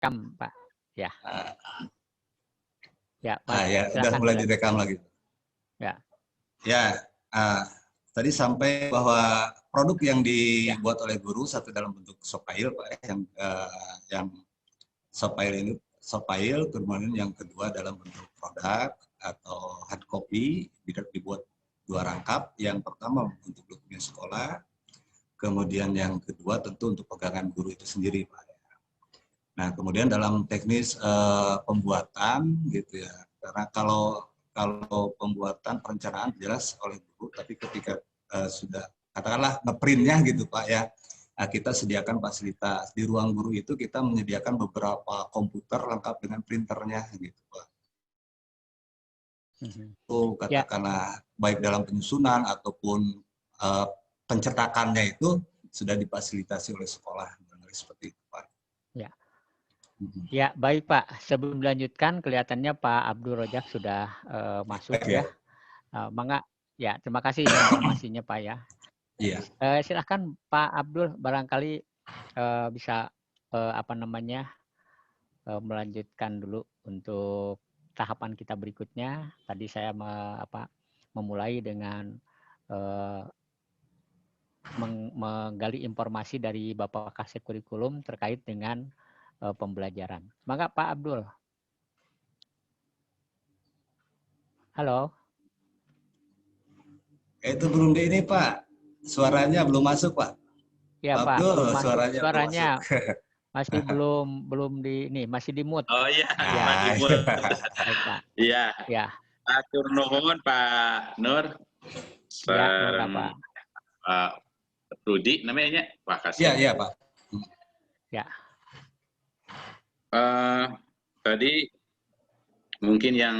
Rekam, Pak. Ya, Ah, ya, Pak. ya, udah Silakan. mulai direkam lagi. Ya. Ya, tadi sampai bahwa produk yang Ya. dibuat oleh guru satu dalam bentuk soft file, Pak, yang soft file ini soft file, kemudian yang kedua dalam bentuk produk atau hard copy, dibuat dua rangkap. Yang pertama untuk dokumen sekolah, kemudian yang kedua tentu untuk pegangan guru itu sendiri, Pak. Nah, kemudian dalam teknis pembuatan gitu ya, karena kalau pembuatan perencanaan jelas oleh guru, tapi ketika sudah katakanlah ngeprintnya gitu Pak ya, kita sediakan fasilitas di ruang guru itu, kita menyediakan beberapa komputer lengkap dengan printernya gitu Pak. Katakanlah baik dalam penyusunan ataupun pencetakannya itu sudah difasilitasi oleh sekolah, seperti itu Pak. Ya. Ya, baik Pak. Sebelum dilanjutkan, kelihatannya Pak Abdul Rojak sudah masuk ya. Mangga, ya, terima kasih informasinya Pak ya. Iya. Silahkan Pak Abdul, barangkali bisa melanjutkan dulu untuk tahapan kita berikutnya. Tadi saya memulai dengan menggali informasi dari Bapak Kasih Kurikulum terkait dengan pembelajaran. Semoga Pak Abdul. Halo. Itu belum di ini Pak, suaranya belum masuk Pak. Ya Pak Pak, Abdul, belum masuk suaranya masih belum di ini, masih di mute. Oh iya, Ya. di mute. Baik Pak. Iya. Ya. Atur nuhun Pak Nur. Ya, Pak. Pak Rudi namanya, Pak Kasih. Iya, iya Pak. Ya. Tadi mungkin yang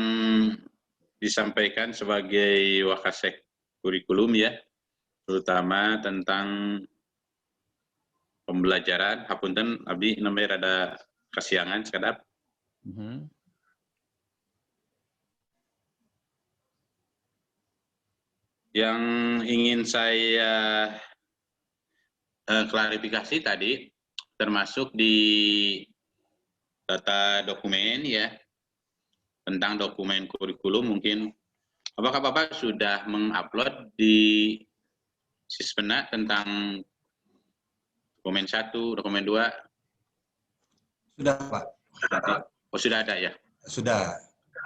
disampaikan sebagai Wakasek kurikulum ya, terutama tentang pembelajaran. Hapunten abdi namanya rada kasiangan sekadap. Yang ingin saya klarifikasi tadi termasuk di data dokumen ya, tentang dokumen kurikulum. Mungkin apakah Bapak sudah mengupload di Sispena tentang dokumen 1, dokumen 2? Sudah Pak. Oh sudah ada ya? Sudah.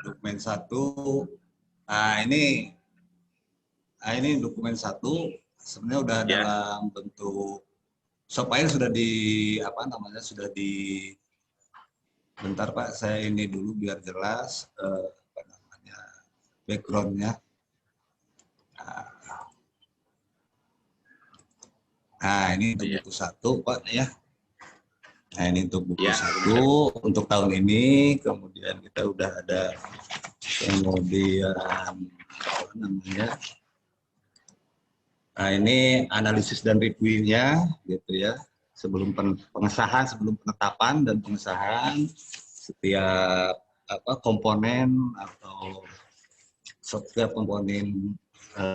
Dokumen 1. Nah ini dokumen 1 sebenarnya udah ya. Dalam bentuk soft file sudah bentar Pak, saya ini dulu biar jelas backgroundnya. Nah ini untuk buku 1 Pak ya. Nah ini untuk buku 1 untuk tahun ini. Kemudian kita udah ada kemudian apa namanya. Nah ini analisis dan reviewnya gitu ya. Sebelum pengesahan, sebelum penetapan dan pengesahan setiap komponen atau setiap komponen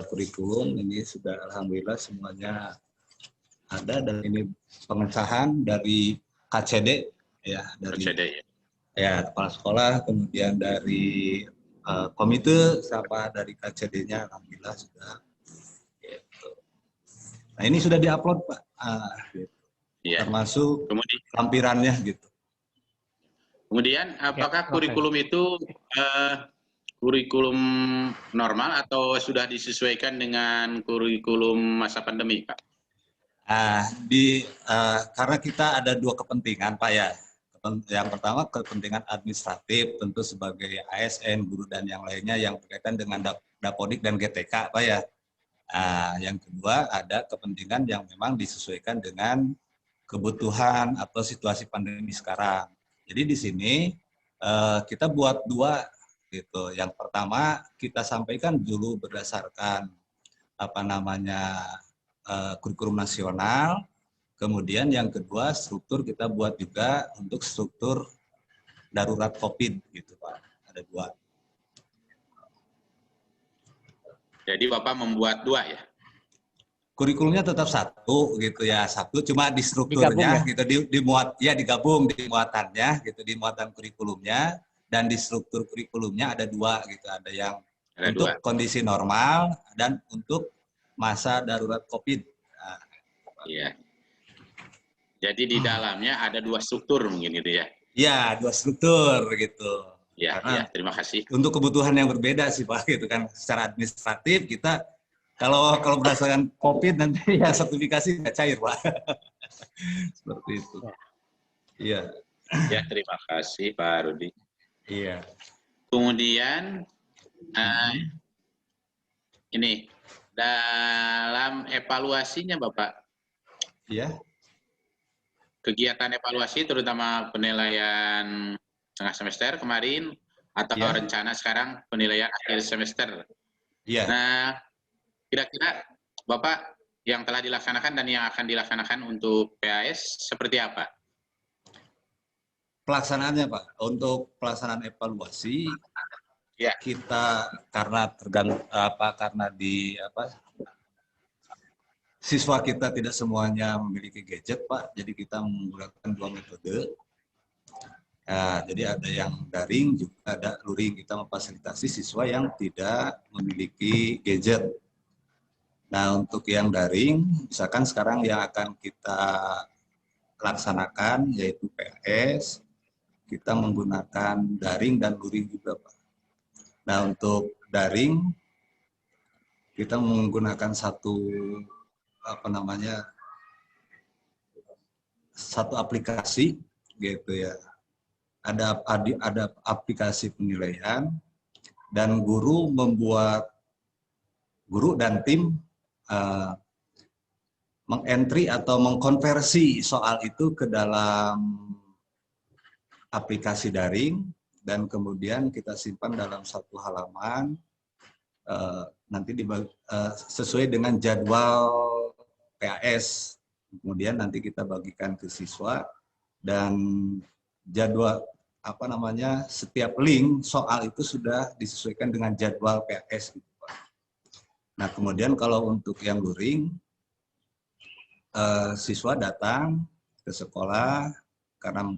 kurikulum ini sudah alhamdulillah semuanya ada, dan ini pengesahan dari KCD ya, dari ya kepala sekolah, kemudian dari komite sama dari KCD-nya alhamdulillah sudah gitu. Nah ini sudah diupload Pak, gitu. Termasuk lampirannya gitu. Kemudian apakah kurikulum itu kurikulum normal atau sudah disesuaikan dengan kurikulum masa pandemi Pak? Karena kita ada dua kepentingan Pak ya. Yang pertama kepentingan administratif tentu sebagai ASN, guru dan yang lainnya yang berkaitan dengan Dapodik dan GTK Pak ya. Yang kedua ada kepentingan yang memang disesuaikan dengan kebutuhan atau situasi pandemi sekarang. Jadi di sini kita buat dua gitu. Yang pertama kita sampaikan dulu berdasarkan kurikulum nasional. Kemudian yang kedua struktur kita buat juga untuk struktur darurat COVID gitu Pak. Ada dua. Jadi Bapak membuat dua ya? kurikulumnya tetap satu gitu ya, satu cuma di strukturnya Digabung ya? gitu dimuat ya, digabung di muatannya gitu, di muatan kurikulumnya, dan di struktur kurikulumnya ada dua gitu, ada yang Ada dua. untuk kondisi normal dan untuk masa darurat COVID. Nah, Iya. Jadi di dalamnya ada dua struktur mungkin gitu ya? ya, dua struktur gitu. Iya, iya. Karena Terima kasih. untuk kebutuhan yang berbeda sih Pak, gitu kan. Secara administratif kita kalau berdasarkan COVID nanti ya sertifikasi nggak cair Pak. Seperti itu. Iya. Ya, terima kasih Pak Rudi. Iya. Kemudian ini dalam evaluasinya Bapak, Iya. kegiatan evaluasi terutama penilaian tengah semester kemarin atau Iya. rencana sekarang penilaian akhir semester. Iya. Nah, kira-kira Bapak yang telah dilaksanakan dan yang akan dilaksanakan untuk PAS seperti apa? Pelaksanaannya Pak, untuk pelaksanaan evaluasi Ya. kita karena siswa kita tidak semuanya memiliki gadget Pak, jadi kita menggunakan dua metode. Nah, jadi ada yang daring, juga ada luring. Kita memfasilitasi siswa yang tidak memiliki gadget. Nah, untuk yang daring, misalkan sekarang yang akan kita laksanakan yaitu PAS, kita menggunakan daring dan luring juga Pak. Nah, untuk daring kita menggunakan satu aplikasi gitu ya. Ada aplikasi penilaian dan guru dan tim mengentry atau mengkonversi soal itu ke dalam aplikasi daring, dan kemudian kita simpan dalam satu halaman, nanti sesuai dengan jadwal PAS. Kemudian nanti kita bagikan ke siswa, dan jadwal setiap link soal itu sudah disesuaikan dengan jadwal PAS gitu Pak. Nah, kemudian kalau untuk yang luring, siswa datang ke sekolah karena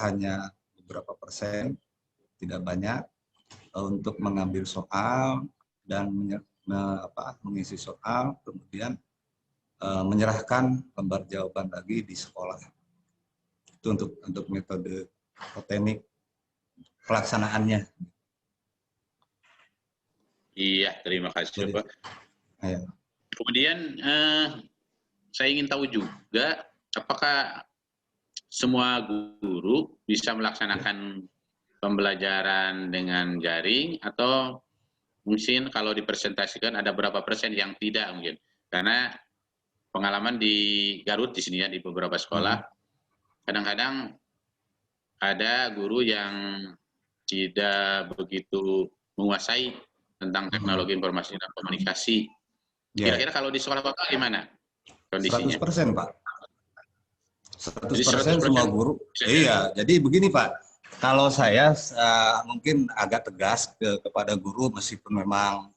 hanya beberapa persen, tidak banyak, untuk mengambil soal dan mengisi soal, kemudian menyerahkan lembar jawaban lagi di sekolah. Itu untuk metode atau teknik pelaksanaannya. Iya, terima kasih Pak. Ya. Kemudian saya ingin tahu juga apakah semua guru bisa melaksanakan pembelajaran dengan jaring, atau mungkin kalau dipresentasikan ada berapa persen yang tidak mungkin. Karena pengalaman di Garut di sini ya, di beberapa sekolah, kadang-kadang ada guru yang tidak begitu menguasai tentang teknologi informasi dan komunikasi. Kira-kira kalau di sekolah Bapak gimana kondisinya? 100% Pak. 100% 100% semua guru. Iya, jadi begini Pak. Kalau saya mungkin agak tegas kepada guru, meskipun memang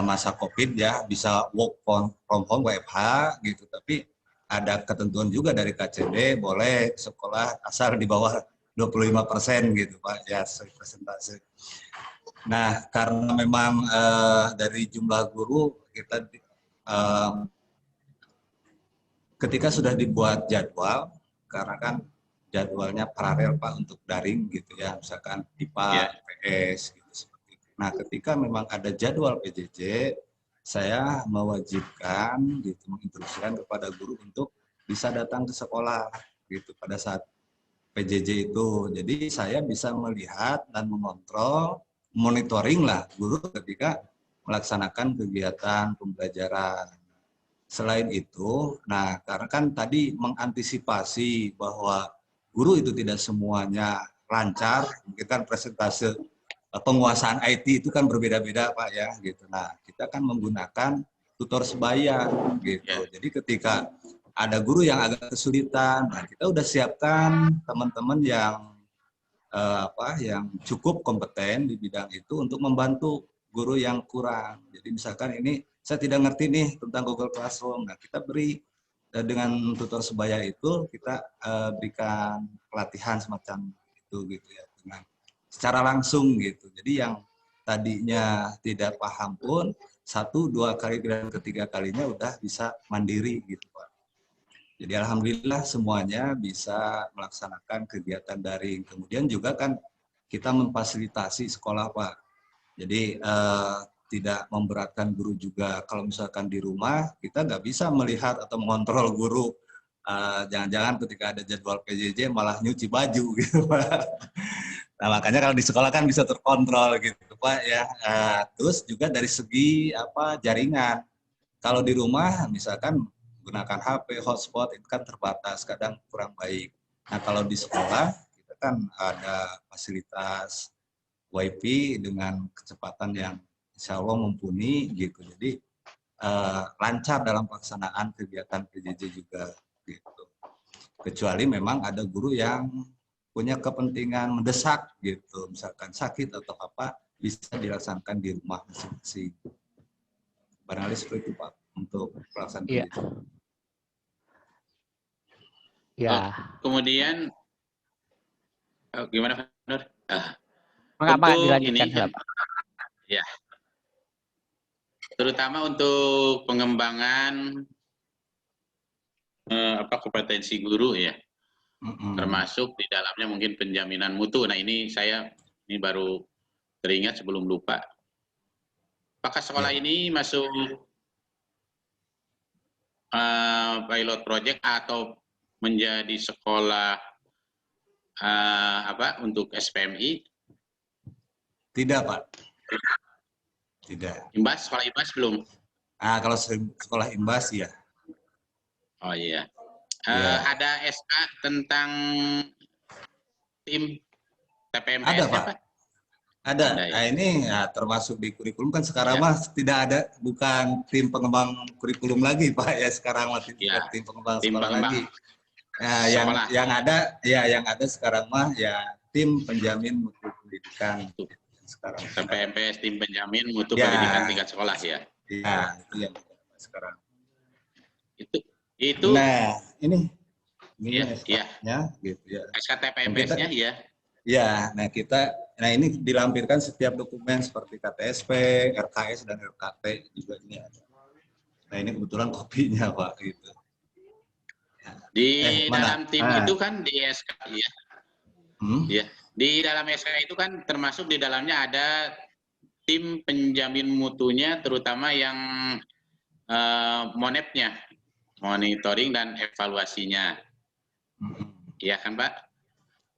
masa COVID ya, bisa work from home, WFH gitu, tapi ada ketentuan juga dari KCD, boleh sekolah asal di bawah 25% gitu Pak, ya persentase. Nah, karena memang dari jumlah guru kita ketika sudah dibuat jadwal, karena kan jadwalnya paralel Pak untuk daring gitu ya, misalkan IPA, IPS gitu seperti itu. Nah, ketika memang ada jadwal PJJ, saya mewajibkan gitu, menginstruksikan kepada guru untuk bisa datang ke sekolah gitu pada saat PJJ itu. Jadi saya bisa melihat dan mengontrol, monitoring lah guru ketika melaksanakan kegiatan pembelajaran. Selain itu, nah karena kan tadi mengantisipasi bahwa guru itu tidak semuanya lancar, mungkin kan presentase penguasaan IT itu kan berbeda-beda Pak ya, gitu. Nah kita kan menggunakan tutor sebaya, gitu. Jadi ketika ada guru yang agak kesulitan, nah kita udah siapkan teman-teman yang yang cukup kompeten di bidang itu untuk membantu guru yang kurang. Jadi misalkan ini saya tidak ngerti nih tentang Google Classroom. Nah, kita beri dengan tutor sebaya itu kita berikan pelatihan semacam itu gitu ya, dengan secara langsung gitu. Jadi yang tadinya tidak paham pun 1, 2 kali dan ketiga kalinya udah bisa mandiri gitu Pak. Jadi alhamdulillah semuanya bisa melaksanakan kegiatan daring. Kemudian juga kan kita memfasilitasi sekolah Pak. Jadi tidak memberatkan guru juga. Kalau misalkan di rumah kita nggak bisa melihat atau mengontrol guru. Jangan-jangan ketika ada jadwal PJJ malah nyuci baju gitu Pak. Nah makanya kalau di sekolah kan bisa terkontrol gitu Pak ya. Terus juga dari segi jaringan. Kalau di rumah misalkan gunakan HP, hotspot itu kan terbatas, kadang kurang baik. Nah kalau di sekolah kita kan ada fasilitas WiFi dengan kecepatan yang insya Allah mumpuni gitu. Jadi lancar dalam pelaksanaan kegiatan PJJ juga gitu. Kecuali memang ada guru yang punya kepentingan mendesak gitu, misalkan sakit atau apa, bisa dilaksanakan di rumah masing-masing. Barangkali seperti itu Pak untuk pelaksanaan PJJ. Ya. Kemudian gimana Nur? Mengapa dilanjutkan ini, ya, terutama untuk pengembangan kompetensi guru ya, termasuk di dalamnya mungkin penjaminan mutu. Nah ini baru teringat sebelum lupa. Apakah sekolah ini masuk pilot project atau menjadi sekolah untuk SPMI? Tidak Pak. Tidak. Sekolah IMBAS belum? Kalau sekolah IMBAS ya. Oh iya. Ada SK tentang tim TPMPS? Ada Pak. Ada. Nah ini ya, termasuk di kurikulum kan sekarang mas tidak ada, bukan tim pengembang kurikulum lagi Pak ya, sekarang masih tim pengembang sekolah lagi. Nah, yang ada sekarang mah ya tim penjamin mutu pendidikan sekarang. TPMPS tim penjamin mutu pendidikan tingkat sekolah ya. Iya, itu yang sekarang. Itu. Nah, ini SK-nya gitu ya. SK TPMPS-nya ya. Ya, nah ini dilampirkan setiap dokumen seperti KTSP, RKS dan RKT juga ini ada. Nah, ini kebetulan kopinya Pak gitu. Di dalam tim itu kan di SK ya. Ya. Di dalam SK itu kan termasuk di dalamnya ada tim penjamin mutunya, terutama yang monepnya, monitoring dan evaluasinya. Iya kan Pak?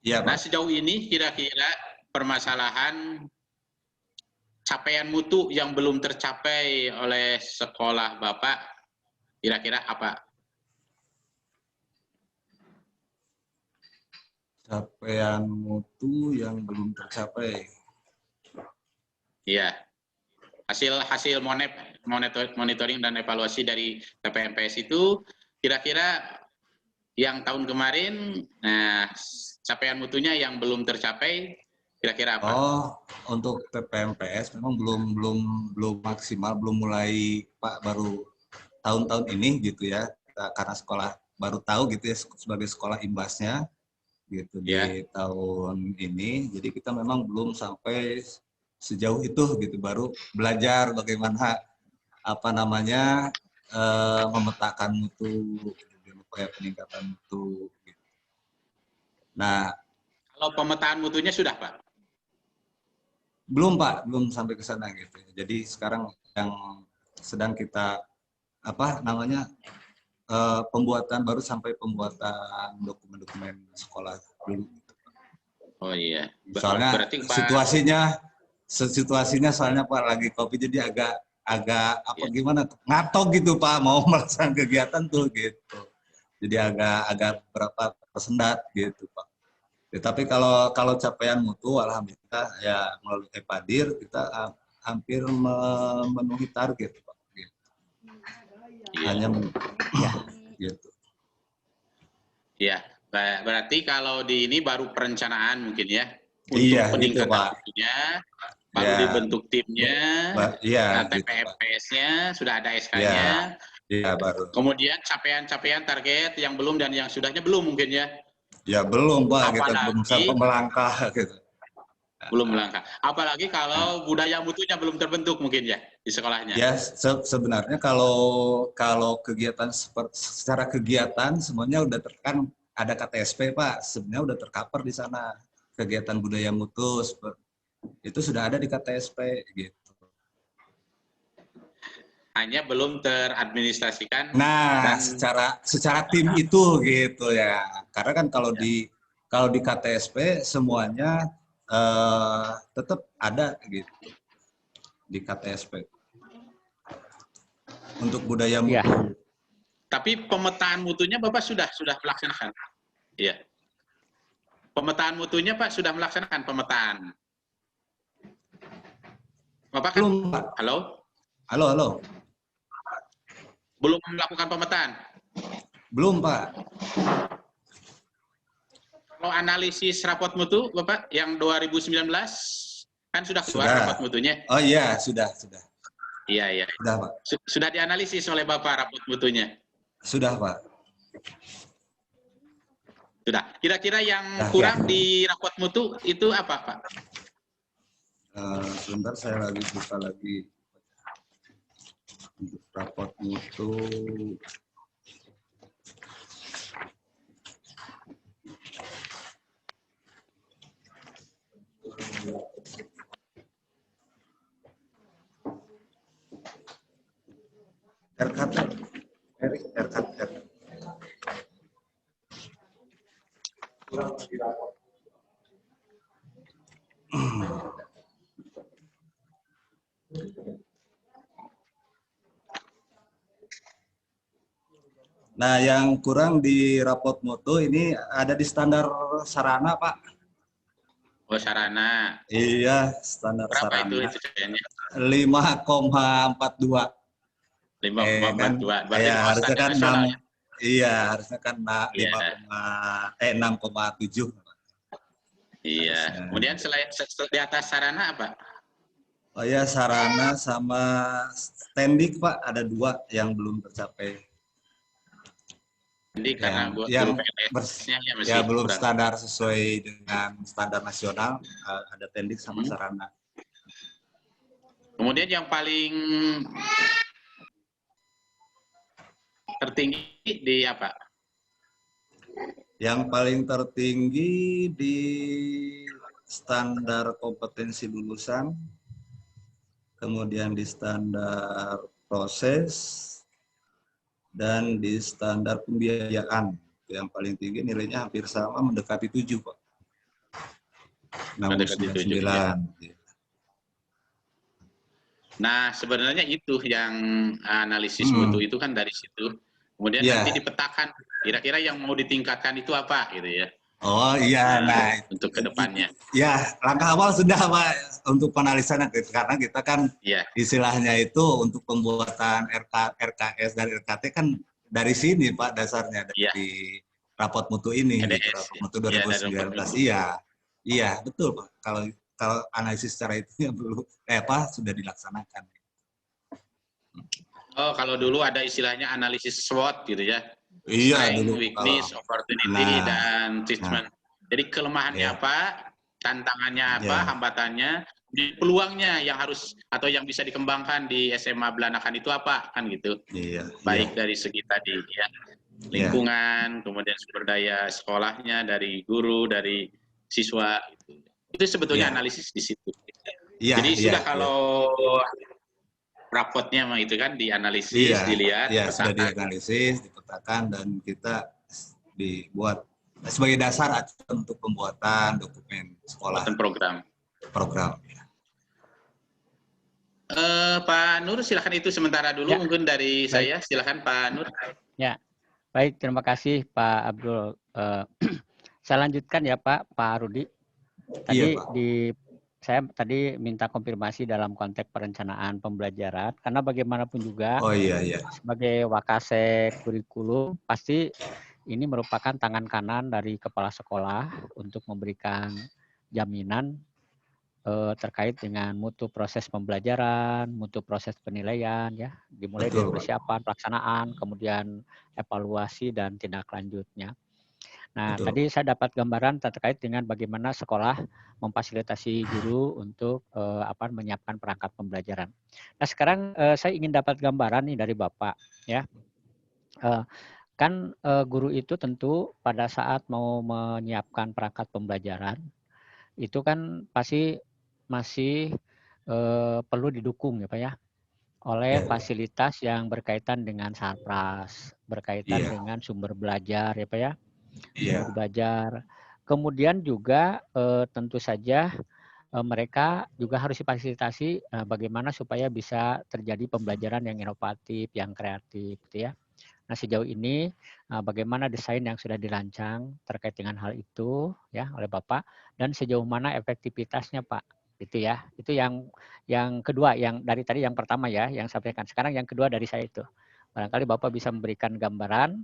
Iya Pak. Nah sejauh ini kira-kira permasalahan capaian mutu yang belum tercapai oleh sekolah Bapak, kira-kira apa? Capaian mutu yang belum tercapai. Iya. Hasil monitoring dan evaluasi dari TPMPS itu kira-kira yang tahun kemarin, capaian mutunya yang belum tercapai kira-kira apa? Untuk TPMPS memang belum maksimal, belum mulai Pak, baru tahun-tahun ini gitu ya, karena sekolah baru tahu gitu ya sebagai sekolah imbasnya gitu di tahun ini. Jadi kita memang belum sampai sejauh itu gitu, baru belajar bagaimana memetakan mutu, upaya peningkatan mutu. Gitu. Nah, kalau pemetaan mutunya sudah Pak? Belum Pak, belum sampai ke sana gitu. Jadi sekarang yang sedang kita pembuatan, baru sampai pembuatan dokumen-dokumen sekolah dulu. Oh iya. Soalnya berarti, situasinya soalnya Pak lagi COVID, jadi agak gimana ngatok gitu Pak, mau melaksanakan kegiatan tuh gitu. Jadi agak berapa tersendat gitu Pak. Ya, tapi kalau capaian mutu alhamdulillah ya melalui EPADIR kita hampir memenuhi target Pak. Gitu. Hanya gitu. Ya, berarti kalau di ini baru perencanaan mungkin ya. Untuk peningkatan mutunya Lalu Ya, dibentuk timnya, iya gitu, Pak. TPMPS-nya, sudah ada Ya, SK-nya. iya baru. Kemudian capaian-capaian target yang belum dan yang sudahnya belum mungkin ya. Ya belum, Pak, kita belum sampai Apalagi melangkah gitu. belum melangkah. Apalagi kalau budaya mutunya belum terbentuk mungkin ya di sekolahnya. Ya, sebenarnya kalau kegiatan secara kegiatan semuanya udah ada KTSP, Pak. Sebenarnya udah tercover di sana. Kegiatan budaya mutu itu sudah ada di KTSP gitu. Hanya belum teradministrasikan Nah, dan secara tim itu gitu ya. Karena kan kalau di KTSP semuanya tetap ada gitu di KTSP untuk budaya Ya, mutu. tapi pemetaan mutunya Bapak sudah melaksanakan. Iya. Pemetaan mutunya Pak sudah melaksanakan pemetaan. Bapak kan? Belum, Pak. Halo? Halo. Belum melakukan pemetaan? Belum, Pak. Kalau analisis rapot mutu Bapak yang 2019 kan sudah keluar rapot mutunya? Oh iya, sudah. Iya. Sudah, Pak. Sudah dianalisis oleh Bapak rapot mutunya? Sudah, Pak. Sudah. Kira-kira yang kurang di rapot mutu itu apa, Pak? Sebentar saya lagi buka lagi untuk rapot mutu. RKT. Nah, yang kurang di rapot mutu ini ada di standar sarana, Pak. Oh, sarana. Iya, standar Berapa sarana. itu kayaknya? 5,42. 5,42. Berarti ya, harusnya kan 6. ya? Iya, harusnya kan 6,7. Iya. Kemudian selain di atas sarana apa? Oh ya, sarana sama standik, Pak, ada 2 yang belum tercapai. Jadi karena yang PNS-nya ya masih ya belum kurang. standar sesuai dengan standar nasional, ada tendik sama sarana. Kemudian yang paling tertinggi di apa? Yang paling tertinggi di standar kompetensi lulusan, kemudian di standar proses, dan di standar pembiayaan. Yang paling tinggi nilainya hampir sama, mendekati 7, Pak. 6,99. Nah, sebenarnya itu yang analisis mutu itu kan dari situ. Kemudian nanti dipetakan, kira-kira yang mau ditingkatkan itu apa gitu ya. Oh iya, nah untuk kedepannya. Ya, langkah awal sudah, Pak, untuk penalisan, karena kita kan istilahnya itu untuk pembuatan RKS dan RKT kan dari sini, Pak, dasarnya dari rapot mutu ini, rapot mutu 2019. Iya, betul, Pak. Kalau analisis secara itu ya belum sudah dilaksanakan. Oh, kalau dulu ada istilahnya analisis SWOT gitu ya. Iya, Strength, dulu weakness, opportunity, dan treatment. Jadi kelemahannya apa, tantangannya apa, hambatannya, peluangnya yang harus atau yang bisa dikembangkan di SMA Belanakan itu apa, kan gitu. Baik dari segi tadi ya, lingkungan, kemudian sumber daya sekolahnya, dari guru, dari siswa. Itu sebetulnya analisis di situ. Jadi sudah kalau rapotnya itu kan dianalisis, dilihat, sudah dianalisis, dipetakan, dan kita dibuat sebagai dasar acuan untuk pembuatan dokumen sekolah. Program. Pak Nur, silakan itu sementara dulu mungkin dari saya. Silakan Pak Nur. Ya, baik, terima kasih Pak Abdul. Saya lanjutkan ya Pak Rudi. Tadi saya tadi minta konfirmasi dalam konteks perencanaan pembelajaran, karena bagaimanapun juga sebagai wakasek kurikulum pasti ini merupakan tangan kanan dari kepala sekolah untuk memberikan jaminan terkait dengan mutu proses pembelajaran, mutu proses penilaian, ya, dimulai dari Betul, Pak. persiapan, pelaksanaan, kemudian evaluasi dan tindak lanjutnya. Nah, Betul, tadi saya dapat gambaran terkait dengan bagaimana sekolah memfasilitasi guru untuk menyiapkan perangkat pembelajaran. Nah, sekarang saya ingin dapat gambaran nih dari Bapak, ya. Kan guru itu tentu pada saat mau menyiapkan perangkat pembelajaran itu kan pasti masih perlu didukung ya Pak ya oleh ya, fasilitas yang berkaitan dengan sarpras, berkaitan iya, dengan sumber belajar ya Pak ya, iya, sumber belajar. Kemudian juga tentu saja mereka juga harus difasilitasi bagaimana supaya bisa terjadi pembelajaran yang inovatif, yang kreatif gitu ya. Nah, sejauh ini bagaimana desain yang sudah dirancang terkait dengan hal itu ya oleh Bapak dan sejauh mana efektivitasnya Pak? Gitu ya. Itu yang kedua, yang dari tadi yang pertama ya yang sampaikan. Sekarang yang kedua dari saya itu. Barangkali Bapak bisa memberikan gambaran.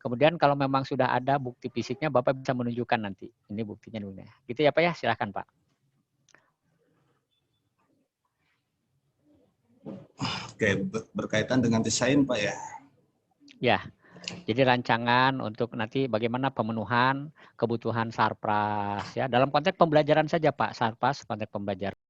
Kemudian kalau memang sudah ada bukti fisiknya Bapak bisa menunjukkan nanti. Ini buktinya dulu ya. Gitu ya Pak ya, silakan Pak. oke, berkaitan dengan desain, Pak ya. Ya. Jadi rancangan untuk nanti bagaimana pemenuhan kebutuhan sarpras ya dalam konteks pembelajaran saja Pak, sarpras konteks pembelajaran.